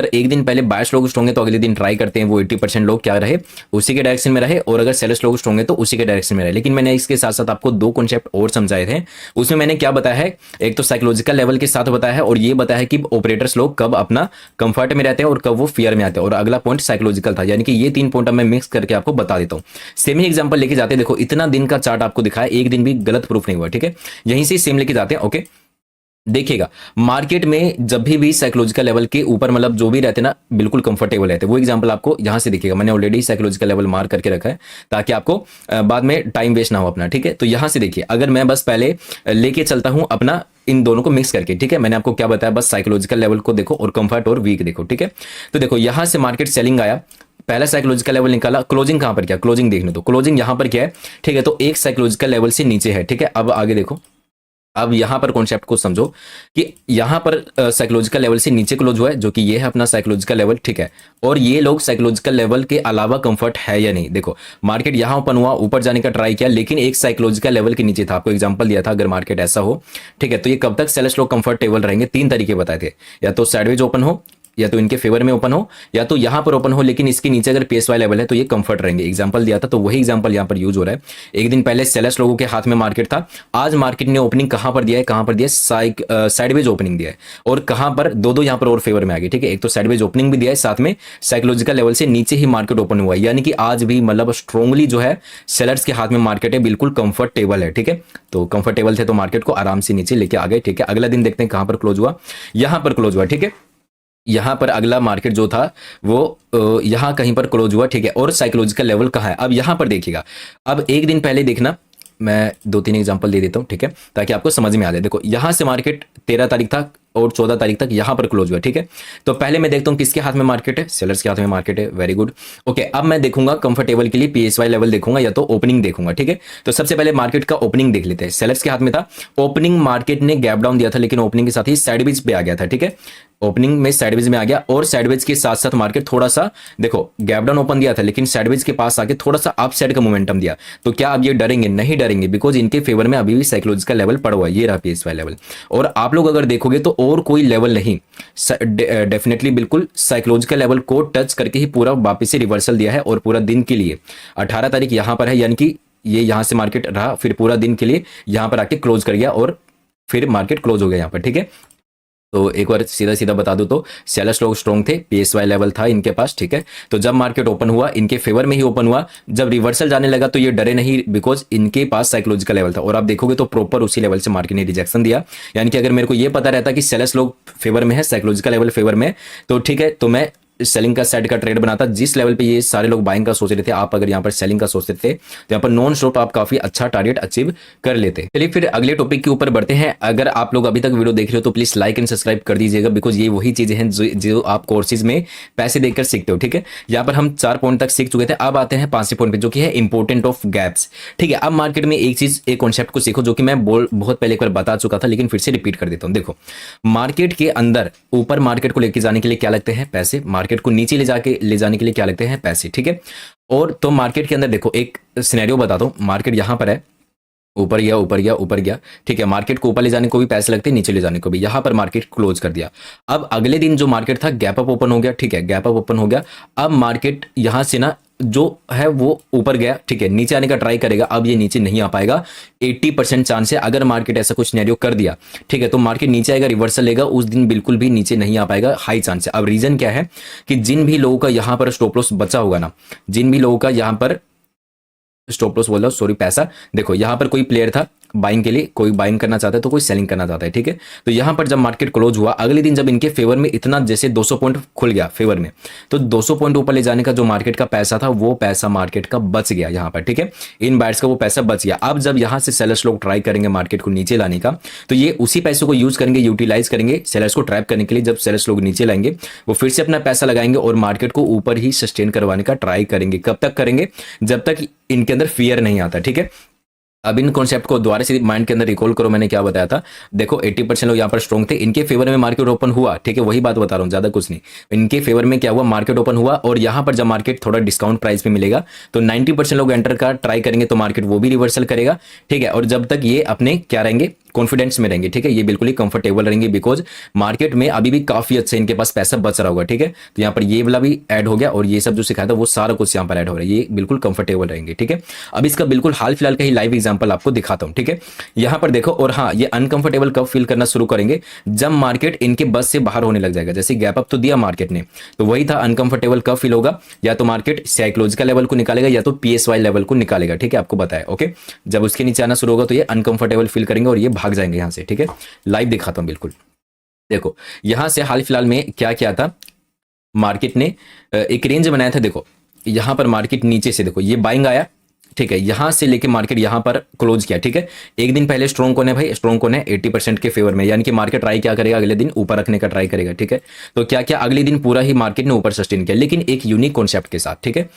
एक दिन पहले बायर्स लोग स्ट्रॉन्ग है तो अगले दिन ट्राई करते हैं वो 80% लोग क्या रहे, उसी के डायरेक्शन में रहे, और अगर सेलर्स लोग स्ट्रॉन्ग है तो उसी के डायरेक्शन में रहे। लेकिन मैंने इसके साथ साथ आपको दो कॉन्सेप्ट और समझाए थे, उसमें मैंने क्या बताया है, एक तो साइकोलॉजिकल लेवल के साथ बताया है, और ये बताया है कि ऑपरेटर्स लोग कब अपना कंफर्ट में रहते हैं और कब वो फियर में आते हैं, और अगला पॉइंट साइकोलॉजिकल था, यानी कि ये तीन पॉइंट मैं मिक्स करके आपको बता देता हूं। सेम ही एग्जांपल लेके जाते हैं, देखो इतना दिन का चार्ट आपको दिखाया, एक दिन भी गलत प्रूफ नहीं हुआ, ठीक है। यहीं से सेम लेके जाते हैं। ओके देखिएगा मार्केट में जब भी साइकोलॉजिकल लेवल के ऊपर मतलब जो भी रहते ना बिल्कुल कंफर्टेबल रहते, वो एग्जांपल आपको यहां से दिखेगा, मैंने ऑलरेडी साइकोलॉजिकल लेवल मार्क करके रखा है ताकि आपको बाद में टाइम वेस्ट ना हो अपना, ठीक है। तो यहां से देखिए अगर मैं बस पहले लेके चलता हूं अपना इन दोनों को मिक्स करके, ठीक है, मैंने आपको क्या बताया, बस साइकोलॉजिकल लेवल को देखो और कंफर्ट और वीक देखो, ठीक है। तो देखो यहां से मार्केट सेलिंग आया, पहला साइकोलॉजिकल लेवल निकाला, क्लोजिंग कहां पर किया, क्लोजिंग देखने दो, क्लोजिंग यहां पर क्या है, ठीक है। तो एक साइकोलॉजिकल लेवल से नीचे है, ठीक है। अब आगे देखो, अब यहां पर कॉन्सेप्ट को समझो कि यहां पर साइकोलॉजिकल लेवल से नीचे क्लोज हुआ है, जो कि ये है अपना साइकोलॉजिकल लेवल, ठीक है। और ये लोग साइकोलॉजिकल लेवल के अलावा कंफर्ट है या नहीं, देखो मार्केट यहां ओपन हुआ, ऊपर जाने का ट्राई किया, लेकिन एक साइकोलॉजिकल लेवल के नीचे था, आपको एग्जांपल दिया था अगर मार्केट ऐसा हो, ठीक है, तो ये कब तक सेलर्स लोग कंफर्टेबल रहेंगे, तीन तरीके बताए थे, या तो साइडवेज ओपन हो, या तो इनके फेवर में ओपन हो, या तो यहां पर ओपन हो लेकिन इसके नीचे अगर पीएसवाई लेवल है तो ये कंफर्ट रहेंगे। एग्जांपल दिया था तो वही एग्जांपल यहां पर यूज हो रहा है। एक दिन पहले सेलर्स लोगों के हाथ में मार्केट था, आज मार्केट ने ओपनिंग कहां पर दिया है, कहां पर दिया है, साइडवेज ओपनिंग दिया है, और कहां पर दो यहां पर और फेवर में आ गई, ठीक है। एक तो साइडवेज ओपनिंग भी दिया है, साथ में साइकोलॉजिकल लेवल से नीचे ही मार्केट ओपन हुआ है, यानी कि आज भी मतलब स्ट्रांगली जो है सेलर्स के हाथ में मार्केट है, बिल्कुल कंफर्टेबल है, ठीक है। तो कंफर्टेबल थे तो मार्केट को आराम से नीचे लेके आ गए, ठीक है। अगला दिन देखते हैं कहां पर क्लोज हुआ, यहां पर क्लोज हुआ, ठीक है। यहां पर अगला मार्केट जो था वो यहां कहीं पर क्लोज हुआ, ठीक है। और साइकोलॉजिकल लेवल कहां है, अब यहां पर देखिएगा, अब एक दिन पहले देखना, मैं दो तीन एग्जांपल दे देता हूं, ठीक है, ताकि आपको समझ में आ जाए। देखो यहां से मार्केट 13 तारीख था और 14 तारीख तक यहां पर क्लोज हुआ, ठीक है। तो पहले मैं देखता हूं किसके हाथ में मार्केट है, सेलर्स के हाथ में मार्केट है, वेरी गुड। ओके अब मैं देखूंगा कंफर्टेबल के लिए पीएसवाई लेवल देखूंगा या तो ओपनिंग देखूंगा, ठीक है। तो सबसे पहले मार्केट का ओपनिंग देख लेते हैं, सेलर्स के हाथ में था, ओपनिंग मार्केट ने गैप डाउन दिया था, लेकिन ओपनिंग के साथ ही साइडवेज पे आ गया था, ठीक है। ओपनिंग में साइडवेज में आ गया, और साइडवेज के साथ साथ मार्केट थोड़ा सा देखो गैप डाउन ओपन दिया था, लेकिन साइडवेज के पास आके थोड़ा सा अप साइड का मोमेंटम दिया। तो क्या अब ये डरेंगे, नहीं डरेंगे, बिकॉज इनके फेवर में अभी भी साइकोलॉजिकल लेवल पड़ा हुआ है, ये रहा पीएसवाई लेवल। और आप लोग अगर देखोगे तो और कोई लेवल नहीं, डेफिनेटली बिल्कुल साइकोलॉजिकल लेवल को टच करके ही पूरा वापस से रिवर्सल दिया है, और पूरा दिन के लिए 18 तारीख यहां पर है, यानी कि ये यहां से मार्केट रहा, फिर पूरा दिन के लिए यहां पर आके क्लोज कर गया, और फिर मार्केट क्लोज हो गया यहां पर, ठीक है। तो एक बार सीधा सीधा बता दूं तो सेलर्स लोग स्ट्रॉन्ग थे, पीएसवाई लेवल था इनके पास, ठीक है। तो जब मार्केट ओपन हुआ इनके फेवर में ही ओपन हुआ, जब रिवर्सल जाने लगा तो ये डरे नहीं, बिकॉज इनके पास साइकोलॉजिकल लेवल था। और आप देखोगे तो प्रॉपर उसी लेवल से मार्केट ने रिजेक्शन दिया। यानी कि अगर मेरे को ये पता रहता कि सेलर्स लोग फेवर में है, साइकोलॉजिकल लेवल फेवर में, तो ठीक है, तो मैं सेलिंग का सेट का ट्रेड बनाता। जिस लेवल पे ये सारे लोग बाइंग का सोच रहे थे, आप अगर यहाँ पर सेलिंग का सोचते थे तो यहाँ पर नॉन स्टॉप आप काफी अच्छा टारगेट अचीव कर लेते। चलिए फिर अगले टॉपिक के ऊपर बढ़ते हैं। अगर आप लोग अभी तक वीडियो देख रहे हो तो प्लीज लाइक एंड सब्सक्राइब कर दीजिएगा, बिकॉज ये वही चीजें हैं जो आप कोर्सेज में पैसे देकर सीखते हो, ठीक है। यहाँ पर हम 4 पॉइंट तक सीख चुके थे, अब आते हैं 5वें पॉइंट पे जो कि है इंपोर्टेंट ऑफ गैप्स, ठीक है। अब मार्केट में एक चीज, एक कॉन्सेप्ट को सीखो जो कि मैं बहुत पहले एक बार बता चुका था, लेकिन फिर से रिपीट कर देता हूँ। देखो, मार्केट के अंदर ऊपर मार्केट को लेके जाने के लिए क्या लगते हैं? पैसे। मार्केट को नीचे ले जाने के लिए क्या लगते हैं? पैसे, ठीक है। और तो मार्केट के अंदर देखो, एक सिनेरियो बताता हूं। मार्केट यहां पर है, ऊपर गया ऊपर गया ऊपर गया, ठीक है। मार्केट को ऊपर ले जाने को भी पैसे लगते हैं, नीचे ले जाने को भी। यहां पर मार्केट क्लोज कर दिया। अब अगले दिन जो मार्केट था गैप अप ओपन हो गया, ठीक है, गैप अप ओपन हो गया। अब मार्केट यहां से ना जो है वो ऊपर गया, ठीक है, नीचे आने का ट्राई करेगा। अब ये नीचे नहीं आ पाएगा, 80% चांस है। अगर मार्केट ऐसा कुछ सिनेरियो कर दिया, ठीक है, तो मार्केट नीचे आएगा, रिवर्सल लेगा, उस दिन बिल्कुल भी नीचे नहीं आ पाएगा, हाई चांस है। अब रीजन क्या है कि जिन भी लोगों का यहां पर स्टॉप लॉस बचा होगा ना, जिन भी लोगों का यहां पर स्टॉप लॉस बोल रहा हूं, सॉरी, पैसा, देखो यहां पर कोई प्लेयर था बाइंग के लिए, कोई बाइंग करना चाहता है तो कोई सेलिंग करना चाहता है, ठीक है। तो यहां पर जब मार्केट क्लोज हुआ, अगले दिन जब इनके फेवर में इतना, जैसे 200 पॉइंट खुल गया फेवर में, तो 200 पॉइंट ऊपर ले जाने का जो मार्केट का पैसा था वो पैसा मार्केट का बच गया यहां पर, ठीक है। इन बायर्स का वो पैसा बच गया। अब जब यहां से सेलर्स लोग ट्राई करेंगे मार्केट को नीचे लाने का, तो ये उसी पैसे को यूज करेंगे, यूटिलाइज करेंगे सेलर्स को ट्रैप करने के लिए। जब सेलर्स लोग नीचे लाएंगे, वो फिर से अपना पैसा लगाएंगे और मार्केट को ऊपर ही सस्टेन करवाने का ट्राई करेंगे। कब तक करेंगे? जब तक इनके अंदर फियर नहीं आता, ठीक है। अब इन कॉन्सेप्ट को दोबारा से माइंड के अंदर रिकॉल करो, मैंने क्या बताया था। देखो 80% लोग यहाँ पर स्ट्रॉन्ग थे, इनके फेवर में मार्केट ओपन हुआ, ठीक है, वही बात बता रहा हूँ, ज्यादा कुछ नहीं। इनके फेवर में क्या हुआ, मार्केट ओपन हुआ, और यहाँ पर जब मार्केट थोड़ा डिस्काउंट प्राइस पे मिलेगा तो 90% लोग एंटर का ट्राई करेंगे, तो मार्केट वो भी रिवर्सल करेगा, ठीक है। और जब तक ये अपने क्या रहेंगे, कॉन्फिडेंस में रहेंगे, ठीक है, ये बिल्कुल ही कंफर्टेबल रहेंगे, बिकॉज मार्केट में अभी भी काफी अच्छे इनके पास पैसा बच रहा होगा, ठीक है। तो यहाँ पर ये वाला भी ऐड हो गया, और ये सब जो सिखाया था वो सारा कुछ यहाँ पर ऐड हो रहा है, ये बिल्कुल कंफर्टेबल रहेंगे, ठीक है। अब इसका बिल्कुल हाल फिलहाल का ही लाइव एग्जांपल आपको दिखाता हूं, ठीक है। यहाँ पर देखो, और हाँ, ये अनकंफर्टेबल कब फील करना शुरू करेंगे, जब मार्केट इनके बस से बाहर होने लग जाएगा। जैसे गैप अप तो दिया मार्केट ने, तो वही था, अनकंफर्टेबल कब फील होगा, या तो मार्केट साइकोलॉजिकल लेवल को निकालेगा या तो पीएसवाई लेवल को निकालेगा, ठीक है, आपको बताया, ओके। जब उसके नीचे आना शुरू होगा तो ये अनकंफर्टेबल फील करेंगे और ये भाग जाएंगे यहाँ से, ठीक है। लाइव दिखाता हूं बिल्कुल। देखो यहां से हाल फिलहाल में क्या किया था, मार्केट ने एक रेंज बनाया था। देखो यहां पर मार्केट नीचे से, देखो ये बाइंग आया, ठीक है, यहां से लेके मार्केट यहां पर क्लोज किया, ठीक है। एक दिन पहले स्ट्रॉन्ग कौन है भाई? स्ट्रॉन्ग कौन है? 80% के फेवर में, यानी कि मार्केट ट्राई क्या करेगा, अगले दिन ऊपर रखने का ट्राई करेगा, ठीक है। तो क्या क्या अगले दिन पूरा ही मार्केट ने ऊपर सस्टेन किया, लेकिन एक यूनिक कॉन्सेप्ट के साथ, ठीक है।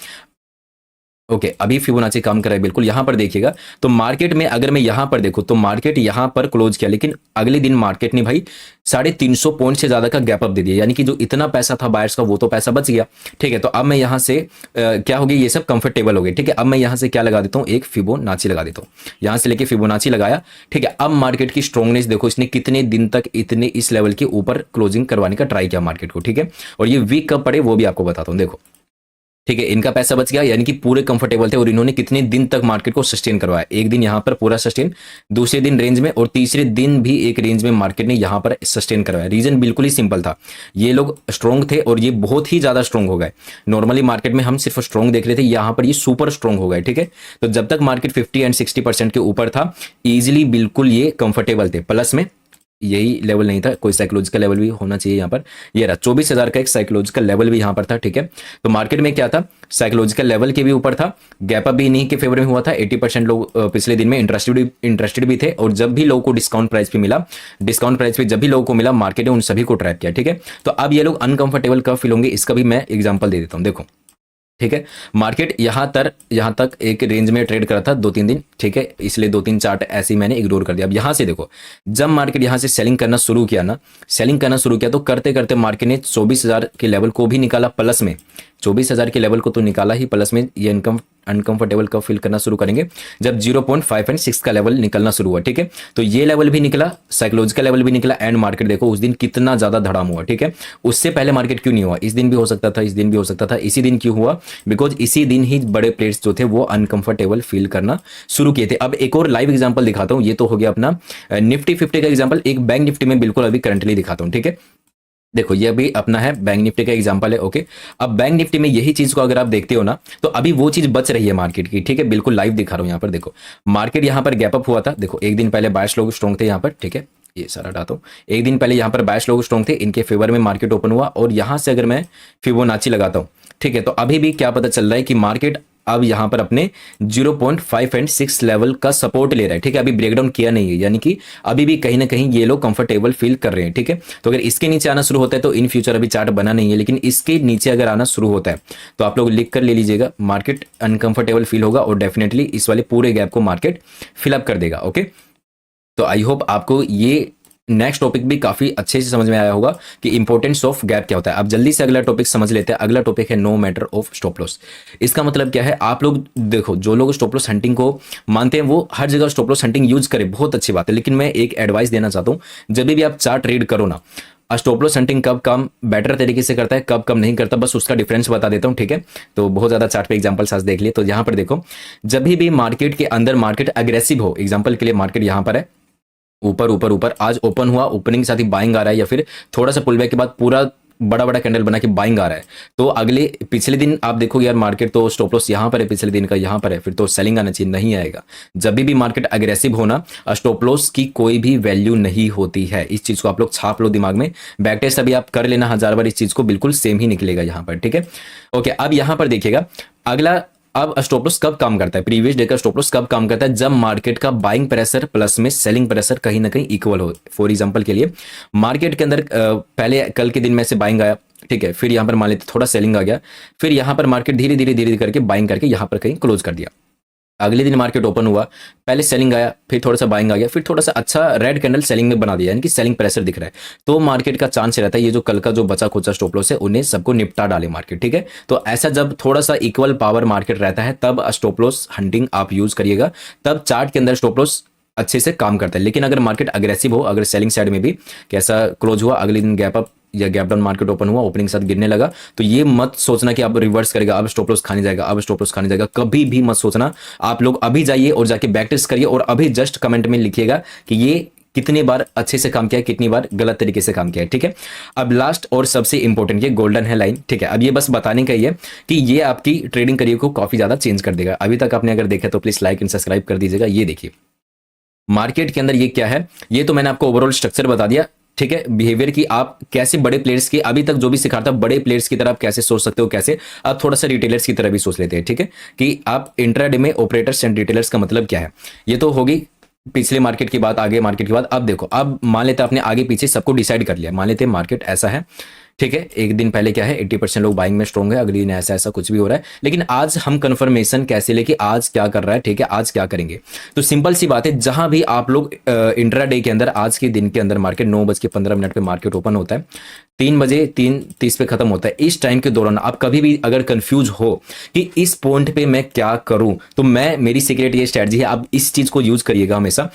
ओके, अभी फिबोनाची काम कर रहा है बिल्कुल। यहां पर देखिएगा तो मार्केट में, अगर मैं यहां पर देखूं तो मार्केट यहां पर क्लोज किया, लेकिन अगले दिन मार्केट ने भाई 350 पॉइंट से ज्यादा का गैप अप दे दिया, यानी कि जो इतना पैसा था बायर्स का वो तो पैसा बच गया, ठीक है। तो अब मैं यहां से क्या हो गया, ये सब कंफर्टेबल हो गए, ठीक है। अब मैं यहां से क्या लगा देता हूं, एक फिबोनाची लगा देता हूं, यहां से लेके फिबोनाची लगाया, ठीक है। अब मार्केट की स्ट्रॉन्गनेस देखो, इसने कितने दिन तक इतने इस लेवल के ऊपर क्लोजिंग करवाने का ट्राई किया मार्केट को, ठीक है। और ये वीक कब पड़े वो भी आपको बताता हूं, देखो, ठीक है। इनका पैसा बच गया, यानी कि पूरे कंफर्टेबल थे, और इन्होंने कितने दिन तक मार्केट को सस्टेन करवाया, एक दिन यहां पर पूरा सस्टेन, दूसरे दिन रेंज में, और तीसरे दिन भी एक रेंज में मार्केट ने यहां पर सस्टेन करवाया। रीजन बिल्कुल ही सिंपल था, ये लोग स्ट्रॉन्ग थे और ये बहुत ही ज्यादा स्ट्रॉन्ग हो गए। नॉर्मली मार्केट में हम सिर्फ स्ट्रॉन्ग देख रहे थे, यहां पर ये सुपर स्ट्रॉन्ग हो गए, ठीक है। तो जब तक मार्केट 50 एंड 60% के ऊपर था, इजिली बिल्कुल ये कंफर्टेबल थे, प्लस में यही लेवल नहीं था, कोई साइकोलॉजिकल लेवल भी होना चाहिए यहाँ पर। ये रहा 24,000 का एक साइकोलॉजिकल लेवल भी यहाँ पर था, ठीक है। तो मार्केट में क्या था, साइकोलॉजिकल लेवल के भी ऊपर था, गैप अप भी इन्हीं के फेवर में हुआ था। 80% लोग पिछले दिन में इंटरेस्टेड भी थे, और जब भी लोगों को डिस्काउंट प्राइस पे मिला, डिस्काउंट प्राइस पे जब भी लोगों को मिला, मार्केट ने उन सभी को ट्रैप किया, ठीक है। तो अब ये लोग अनकंफर्टेबल कब फील होंगे, इसका भी मैं एग्जाम्पल दे देता हूँ। देखो, ठीक है, मार्केट यहां तक एक रेंज में ट्रेड करा था 2-3 दिन, ठीक है, इसलिए 2-3 चार्ट ऐसे ही मैंने इग्नोर कर दिया। अब यहां से देखो, जब मार्केट यहां से सेलिंग करना शुरू किया तो करते करते मार्केट ने 24,000 के लेवल को भी निकाला, प्लस में 24,000 के लेवल को तो निकाला ही, प्लस में ये इनकम अनकंफर्टेबल कब फील करना शुरू करेंगे, जब 0.5 एंड 6 का लेवल निकलना शुरू हुआ। ठीक है, तो ये लेवल भी निकला, साइकोलॉजिकल लेवल भी निकला, एंड मार्केट देखो उस दिन कितना ज्यादा धड़ाम हुआ। ठीक है, उससे पहले मार्केट क्यों नहीं हुआ? इस दिन भी हो सकता था, इस दिन भी हो सकता था, इसी दिन क्यों हुआ? बिकॉज इसी दिन ही बड़े प्लेयर्स जो थे वो अनकंफर्टेबल फील करना शुरू किए थे। अब एक और लाइव एग्जांपल दिखाता हूं, ये तो हो गया अपना निफ्टी 50 का एग्जांपल, एक बैंक निफ्टी में बिल्कुल अभी करंटली दिखाता हूं। ठीक है, देखो ये भी अपना है बैंक निफ्टी का एग्जांपल है। ओके, अब बैंक निफ्टी में यही चीज को अगर आप देखते हो ना, तो अभी वो चीज बच रही है मार्केट की। ठीक है, बिल्कुल लाइव दिखा रहा हूं यहाँ पर। देखो मार्केट यहाँ पर गैप अप हुआ था, देखो एक दिन पहले बायर्स लोग स्ट्रॉन्ग थे यहाँ पर। ठीक है, ये सारा हटाता हूं, एक दिन पहले यहाँ पर बायर्स लोग स्ट्रॉन्ग थे, इनके फेवर में मार्केट ओपन हुआ, और यहां से अगर मैं फिबोनाची लगाता हूं, ठीक है, तो अभी भी क्या पता चल रहा है कि मार्केट अब यहां पर अपने 0.5 एंड 6 लेवल का सपोर्ट ले रहा है। ठीक है, अभी ब्रेकडाउन किया नहीं है, यानी कि अभी भी कहीं ना कहीं ये लोग कंफर्टेबल फील कर रहे हैं। ठीक है, तो अगर इसके नीचे आना शुरू होता है तो इन फ्यूचर अभी चार्ट बना नहीं है, लेकिन इसके नीचे अगर आना शुरू होता है तो आप लोग लिख कर ले लीजिएगा, मार्केट अनकंफर्टेबल फील होगा और डेफिनेटली इस वाले पूरे गैप को मार्केट फिलअप कर देगा। ओके, तो आई होप आपको ये नेक्स्ट टॉपिक भी काफी अच्छे से समझ में आया होगा कि इंपॉर्टेंस ऑफ गैप क्या होता है। अब जल्दी से अगला टॉपिक समझ लेते हैं। अगला टॉपिक है no matter of stop loss. इसका मतलब क्या है? आप लोग देखो, जो लोग स्टॉप लॉस हंटिंग को मानते हैं वो हर जगह स्टॉप लॉस हंटिंग यूज करें, बहुत अच्छी बात है, लेकिन मैं एक एडवाइस देना चाहता हूं, जब भी आप चार्ट रीड करो ना, स्टॉप लॉस हंटिंग कब काम बेटर तरीके से करता है, कब कम नहीं करता, बस उसका डिफरेंस बता देता हूं। ठीक है, तो बहुत ज्यादा चार्ट पे एग्जांपल्स आज देख लिए। तो यहां पर देखो, जब भी मार्केट के अंदर मार्केट अग्रेसिव हो, एग्जांपल के लिए मार्केट यहां पर है, ऊपर ऊपर ऊपर आज ओपन हुआ, ओपनिंग के साथ ही बाइंग आ रहा है, या फिर थोड़ा सा पुल बैक के बाद पूरा बड़ा बड़ा कैंडल बना के बाइंग आ रहा है, तो अगले पिछले दिन आप देखोगे यार मार्केट तो स्टॉप लॉस यहां पर है, पिछले दिन का यहां पर है, फिर तो सेलिंग आना चाहिए, नहीं आएगा। जब भी मार्केट अग्रेसिव होना, स्टॉप लॉस की कोई भी वैल्यू नहीं होती है। इस चीज को आप लोग छाप लो दिमाग में, बैक टेस्ट अभी आप कर लेना 1000 बार, इस चीज को बिल्कुल सेम ही निकलेगा यहां पर। ठीक है, ओके, अब यहां पर देखिएगा अगला, अब स्टॉप लॉस कब काम करता है, प्रीवियस डे का स्टॉप लॉस कब काम करता है? जब मार्केट का बाइंग प्रेशर प्लस में सेलिंग प्रेशर कहीं ना कहीं इक्वल हो। फॉर एग्जांपल के लिए मार्केट के अंदर पहले कल के दिन में से बाइंग आया, ठीक है, फिर यहां पर मान लेते थोड़ा सेलिंग आ गया, फिर यहां पर मार्केट धीरे धीरे धीरे करके बाइंग करके यहां पर कहीं क्लोज कर दिया। अगले दिन मार्केट ओपन हुआ, पहले सेलिंग आया, फिर थोड़ा सा बाइंग आ गया, फिर थोड़ा सा अच्छा रेड कैंडल सेलिंग में बना दिया, यानी कि सेलिंग प्रेशर दिख रहा है, तो मार्केट का चांस रहता है ये जो कल का जो बचा खोचा स्टॉप लॉस है उन्हें सबको निपटा डाले मार्केट। ठीक है, तो ऐसा जब थोड़ा सा इक्वल पावर मार्केट रहता है तब स्टॉप लॉस हंटिंग आप यूज करिएगा, तब चार्ट के अंदर स्टॉप लॉस अच्छे से काम करता है। लेकिन अगर मार्केट अग्रेसिव हो, अगर सेलिंग साइड में भी कैसा क्लोज हुआ, अगले दिन गैप अप या गैप डाउन मार्केट ओपन हुआ, ओपनिंग के साथ गिरने लगा, तो ये मत सोचना कि अब रिवर्स करेगा, अब स्टॉप लॉस खाने जाएगा, अब स्टॉप लॉस खाने जाएगा, कभी भी मत सोचना। आप लोग अभी जाइए और जाके बैक टेस्ट करिए और अभी जस्ट कमेंट में लिखिएगा कि ये कितनी बार अच्छे से काम किया है, कितनी बार गलत तरीके से काम किया है। ठीक है, अब लास्ट और सबसे इंपॉर्टेंट ये गोल्डन है लाइन। ठीक है, अब ये बस बताने का ही है कि ये आपकी ट्रेडिंग करियर को काफी ज्यादा चेंज कर देगा। अभी तक आपने अगर देखा तो प्लीज लाइक एंड सब्सक्राइब कर दीजिएगा। ये देखिए मार्केट के अंदर ये क्या है, ये तो मैंने आपको ओवरऑल स्ट्रक्चर बता दिया। ठीक है, बिहेवियर की आप कैसे बड़े प्लेयर्स की अभी तक जो भी सिखाता बड़े प्लेयर्स की तरह आप कैसे सोच सकते हो, कैसे आप थोड़ा सा रिटेलर्स की तरह भी सोच लेते हैं। ठीक है, कि आप इंट्राडे में ऑपरेटर्स एंड रिटेलर्स का मतलब क्या है, ये तो होगी पिछले मार्केट की बात, आगे मार्केट की बात। अब देखो, अब मान लेते आपने आगे पीछे सबको डिसाइड कर लिया, मान लेते मार्केट ऐसा है, ठीक है, एक दिन पहले क्या है 80% लोग बाइंग में स्ट्रॉन्ग है, अगले दिन ऐसा ऐसा कुछ भी हो रहा है, लेकिन आज हम कंफर्मेशन कैसे लेके आज क्या कर रहा है, ठीक है, आज क्या करेंगे? तो सिंपल सी बात है, जहां भी आप लोग इंट्राडे के अंदर आज के दिन के अंदर मार्केट 9:15 पे मार्केट ओपन होता है, 3:03 पे खत्म होता है, इस टाइम के दौरान आप कभी भी अगर कंफ्यूज हो कि इस पॉइंट पे मैं क्या करूं, तो मेरी सीक्रेट ये स्ट्रेटजी है, आप इस चीज को यूज करिएगा हमेशा।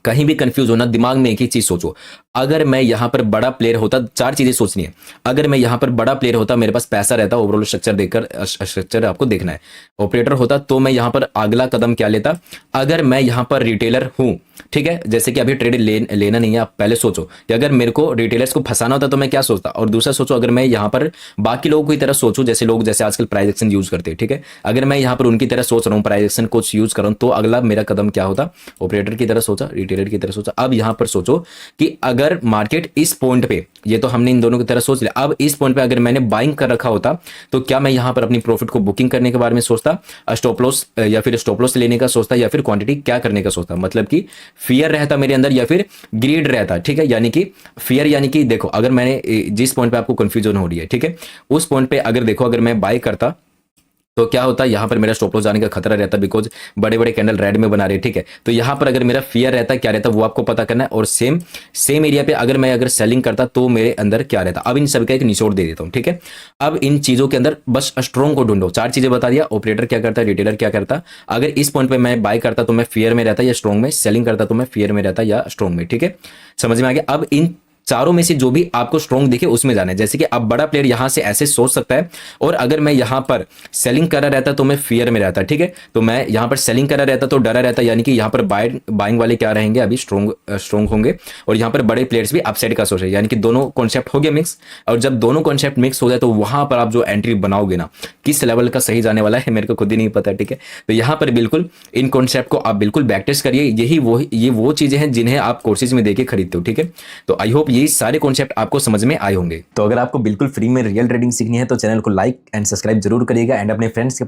कहीं भी कंफ्यूज होना, दिमाग में एक ही चीज सोचो, अगर मैं यहां पर बड़ा प्लेयर होता, चार चीजें सोचनी है, अगर मैं यहां पर बड़ा प्लेयर होता, मेरे पास पैसा रहता, ओवरऑल स्ट्रक्चर देखकर, स्ट्रक्चर आपको देखना है, ऑपरेटर होता तो मैं यहां पर अगला कदम क्या लेता, अगर मैं यहां पर रिटेलर हूं, ठीक है, जैसे कि अभी ट्रेड लेना नहीं है, आप पहले सोचो कि अगर मेरे को रिटेलर्स को फंसाना होता तो मैं क्या सोचता, और दूसरा सोचो अगर मैं यहां पर बाकी लोगों की तरह सोचूं, जैसे लोग जैसे आजकल प्राइस एक्शन यूज करते हैं, ठीक है, अगर मैं यहां पर उनकी तरह सोच रहा हूं, प्राइस एक्शन कुछ यूज कर रहा हूं, तो अगला मेरा कदम क्या होता, ऑपरेटर की तरह सोचा, रिटेलर की तरह सोचा। अब यहां पर सोचो कि अगर मार्केट इस पॉइंट पे, ये तो हमने इन दोनों की तरह सोच लिया, अब इस पॉइंट पे अगर मैंने बाइंग कर रखा होता तो क्या मैं यहां पर अपनी प्रॉफिट को बुकिंग करने के बारे में सोचता, स्टॉप लॉस या फिर स्टॉप लॉस लेने का सोचता, या फिर क्वांटिटी क्या करने का सोचता, मतलब कि फियर रहता मेरे अंदर या फिर ग्रीड रहता। ठीक है, यानी कि फियर, यानी कि देखो अगर मैंने जिस पॉइंट पे आपको कंफ्यूजन हो रही है, ठीक है, उस पॉइंट पे अगर देखो अगर मैं बाय करता तो क्या होता है, यहाँ पर मेरा स्टॉप लॉस जाने का खतरा रहता है, बिकॉज बड़े बड़े कैंडल रेड में बना रहे हैं, ठीक है। तो यहाँ पर अगर मेरा फियर रहता है, क्या रहता है वो आपको पता करना है। और सेम एरिया पे अगर सेलिंग करता तो मेरे अंदर क्या रहता। अब इन सभी का एक निचोड़ दे देता हूँ, ठीक है। अब इन चीजों के अंदर बस स्ट्रॉन्ग को ढूंढो। 4 चीजें बता दिया, ऑपरेटर क्या करता है, रिटेलर क्या करता। अगर इस पॉइंट पे मैं बाय करता तो मैं फियर में रहता या स्ट्रॉन्ग में, सेलिंग करता तो मैं फियर में रहता या स्ट्रॉन्ग में, ठीक है। समझ में आ गया। अब इन चारों में से जो भी आपको स्ट्रॉन्ग दिखे उसमें जाना है। जैसे कि अब बड़ा प्लेयर यहां से ऐसे सोच सकता है, और अगर मैं यहां पर सेलिंग करा रहता तो मैं फियर में रहता, ठीक है। तो मैं यहां पर सेलिंग करा रहता तो डरा रहता, यानी कि यहां पर बाइंग वाले क्या रहेंगे, अभी स्ट्रॉन्ग होंगे। और यहां पर बड़े प्लेयर्स भी अपसाइड का सोच रहे, यानी कि दोनों कॉन्सेप्ट हो गया मिक्स। और जब दोनों कॉन्सेप्ट मिक्स हो जाए तो वहां पर आप जो एंट्री बनाओगे ना, किस लेवल का सही जाने वाला है मेरे को खुद ही नहीं पता, ठीक है। तो यहां पर बिल्कुल इन कॉन्सेप्ट को आप बिल्कुल बैक टेस्ट करिए। ये वो चीजें हैं जिन्हें आप कोर्सेज में देके खरीदते हो, ठीक है। तो आई होप ये सारे कॉन्सेप्ट आपको समझ में आए होंगे। तो अगर आपको बिल्कुल फ्री में रियल ट्रेडिंग सीखनी है तो चैनल को लाइक एंड सब्सक्राइब जरूर करिएगा, एंड अपने फ्रेंड्स के